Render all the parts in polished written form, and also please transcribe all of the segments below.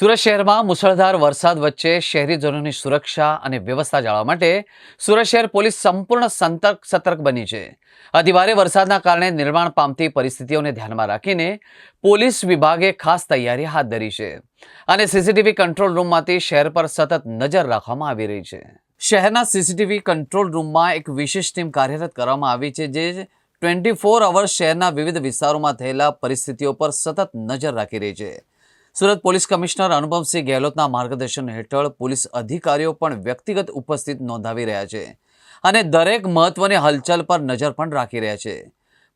સુરત શહેરમાં મુશળધાર વરસાદ વચ્ચે શહેરીજનોની સુરક્ષા અને વ્યવસ્થા જાળવવા માટે સુરત શહેર પોલીસ સંપૂર્ણ સતર્ક બની છે। અતિભારે વરસાદના કારણે નિર્માણ પામતી પરિસ્થિતિઓને ધ્યાનમાં રાખીને પોલીસ વિભાગે ખાસ તૈયારી હાથ ધરી છે અને સીસીટીવી કંટ્રોલ રૂમમાંથી શહેર પર સતત નજર રાખવામાં આવી રહી છે। શહેરના સીસીટીવી કંટ્રોલ રૂમમાં એક વિશેષ ટીમ કાર્યરત કરવામાં આવી છે, જે 24 અવર્સ શહેરના વિવિધ વિસ્તારોમાં થયેલા પરિસ્થિતિઓ પર સતત નજર રાખી રહી છે। સુરત પોલીસ કમિશનર અનુપમસિંહ ગેહલોતના માર્ગદર્શન હેઠળ પોલીસ અધિકારીઓ પણ વ્યક્તિગત ઉપસ્થિત નોંધાવી રહ્યા છે અને દરેક મહત્વની હલચલ પર નજર પણ રાખી રહ્યા છે।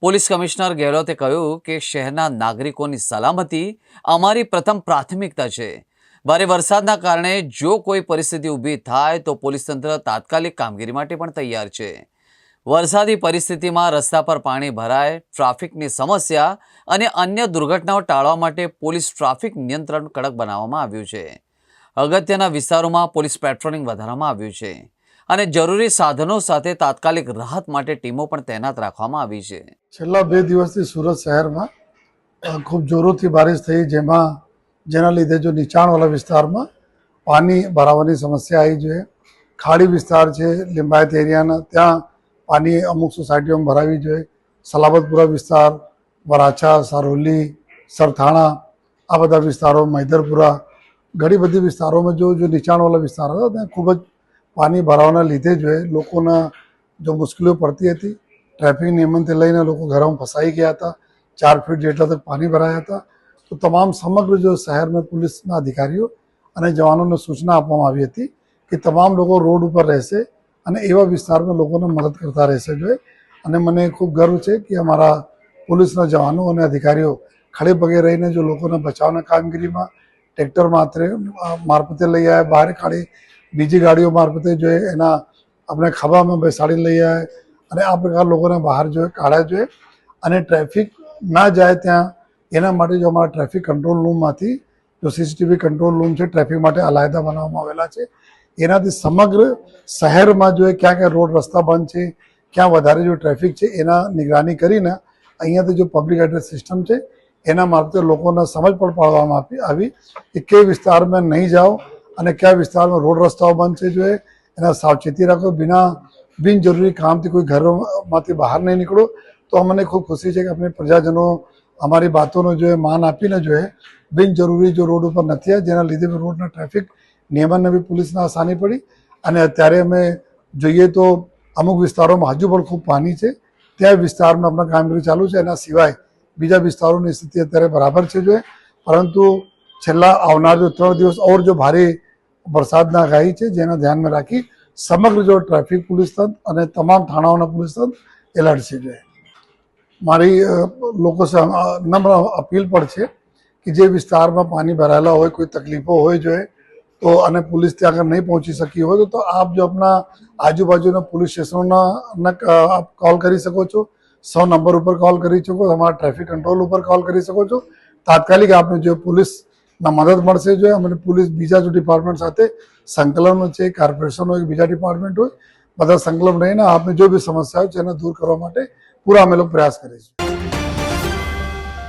પોલીસ કમિશનર ગેહલોતે કહ્યું કે શહેરના નાગરિકોની સલામતી અમારી પ્રથમ પ્રાથમિકતા છે। ભારે વરસાદના કારણે જો કોઈ પરિસ્થિતિ ઊભી થાય તો પોલીસ તંત્ર તાત્કાલિક કામગીરી માટે પણ તૈયાર છે। વરસાદી પરિસ્થિતિમાં રસ્તા પર પાણી ભરાય, ટ્રાફિકની સમસ્યા અને અન્ય દુર્ઘટનાઓ ટાળવા માટે પોલીસ ટ્રાફિક નિયંત્રણ કડક બનાવવામાં આવ્યું છે। અગત્યના વિસ્તારોમાં પોલીસ પેટ્રોલિંગ વધારવામાં આવ્યું છે અને જરૂરી સાધનો સાથે તાત્કાલિક રાહત માટે ટીમો પણ તૈનાત રાખવામાં આવી છે। છેલ્લા 2 દિવસથી સુરત શહેરમાં ખૂબ જોરોથી બારિશ થઈ, જેના લીધે જો નીચાણવાળા વિસ્તારમાં પાણી ભરાવાની સમસ્યા આવી છે। ખાડી વિસ્તાર છે લિંબાયત એરિયાના, ત્યાં પાણી અમુક સોસાયટીઓમાં ભરાવી જોઈએ। સલાબતપુરા વિસ્તાર, વરાછા, સારોલી, સરથાણા, આ બધા વિસ્તારો, મૈદરપુરા, ઘણી બધી વિસ્તારોમાં જો નીચાણવાળા વિસ્તાર હતા ત્યાં ખૂબ જ પાણી ભરાવાના લીધે લોકોના જો મુશ્કેલીઓ પડતી હતી। ટ્રાફિક નિયમનથી લઈને લોકો ઘરમાં ફસાઈ ગયા હતા। 4 ફીટ જેટલા તક પાણી ભરાયા હતા। તો તમામ સમગ્ર જો શહેરમાં પોલીસના અધિકારીઓ અને જવાનોને સૂચના આપવામાં આવી હતી કે તમામ લોકો રોડ ઉપર રહેશે અને એવા વિસ્તારમાં લોકોને મદદ કરતા રહેશે। અને મને ખૂબ ગર્વ છે કે અમારા પોલીસના જવાનો અને અધિકારીઓ ખડે પગે રહીને જો લોકોને બચાવના કામગીરીમાં ટ્રેક્ટર મારફતે લઈ આવ્યા, બહાર કાઢી બીજી ગાડીઓ મારફતે એના આપણે ખભામાં બેસાડી લઈ આવ્યા અને આ પ્રકાર લોકોને બહાર કાઢ્યા અને ટ્રાફિક ના જાય ત્યાં એના માટે જો અમારા ટ્રાફિક કંટ્રોલ રૂમમાંથી જો સીસીટીવી કંટ્રોલ રૂમ છે, ટ્રાફિક માટે અલાયદા બનાવવામાં આવેલા છે। એનાથી સમગ્ર શહેરમાં ક્યાં ક્યાં રોડ રસ્તા બંધ છે, ક્યાં વધારે જો ટ્રાફિક છે એના નિગરાની કરીને અહીંયાથી જો પબ્લિક એડ્રેસ સિસ્ટમ છે એના મારફતે લોકોને સમજ પણ પાડવામાં આવી કે કઈ વિસ્તારમાં નહીં જાઓ અને કયા વિસ્તારમાં રોડ રસ્તાઓ બંધ છે, એના સાવચેતી રાખો। બિનજરૂરી કામથી કોઈ ઘરોમાંથી બહાર નહીં નીકળો। તો અમને ખૂબ ખુશી છે કે આપણે પ્રજાજનો અમારી વાતોનો માન આપીને બિનજરૂરી જો રોડ ઉપર નથી આવ્યા, જેના લીધે રોડના ટ્રાફિક નિયમનને બી પોલીસને આસાની પડી। અને અત્યારે અમે જોઈએ તો અમુક વિસ્તારોમાં હજુ પણ ખૂબ પાણી છે, ત્યાં વિસ્તારમાં આપણા કામગીરી ચાલુ છે। એના સિવાય બીજા વિસ્તારોની સ્થિતિ અત્યારે બરાબર છે। પરંતુ છેલ્લા આવનાર 3 દિવસ ઓર જો ભારે વરસાદના આગાહી છે, જેના ધ્યાનમાં રાખી સમગ્ર જો ટ્રાફિક પોલીસ તંત્ર અને તમામ થાણાઓના પોલીસ તંત્ર એલર્ટ છે। મારી લોકો નમ્ર અપીલ પણ છે કે જે વિસ્તારમાં પાણી ભરાયેલા હોય, કોઈ તકલીફો હોય તો અને પોલીસ ત્યાં આગળ નહીં પહોંચી શકી હોય તો આપ જો આપણા આજુબાજુના પોલીસ સ્ટેશનોના આપ કોલ કરી શકો છો। 100 નંબર ઉપર કોલ કરી શકો, અમારા ટ્રાફિક કંટ્રોલ ઉપર કોલ કરી શકો છો। તાત્કાલિક આપને પોલીસના મદદ મળશે। અમે પોલીસ બીજા જો ડિપાર્ટમેન્ટ સાથે સંકલન છે, કોર્પોરેશન હોય, બીજા ડિપાર્ટમેન્ટ હોય, બધા સંકલન રહીને આપને જો બી સમસ્યા હોય છે એને દૂર કરવા માટે પૂરા અમે લોકો પ્રયાસ કરીશું।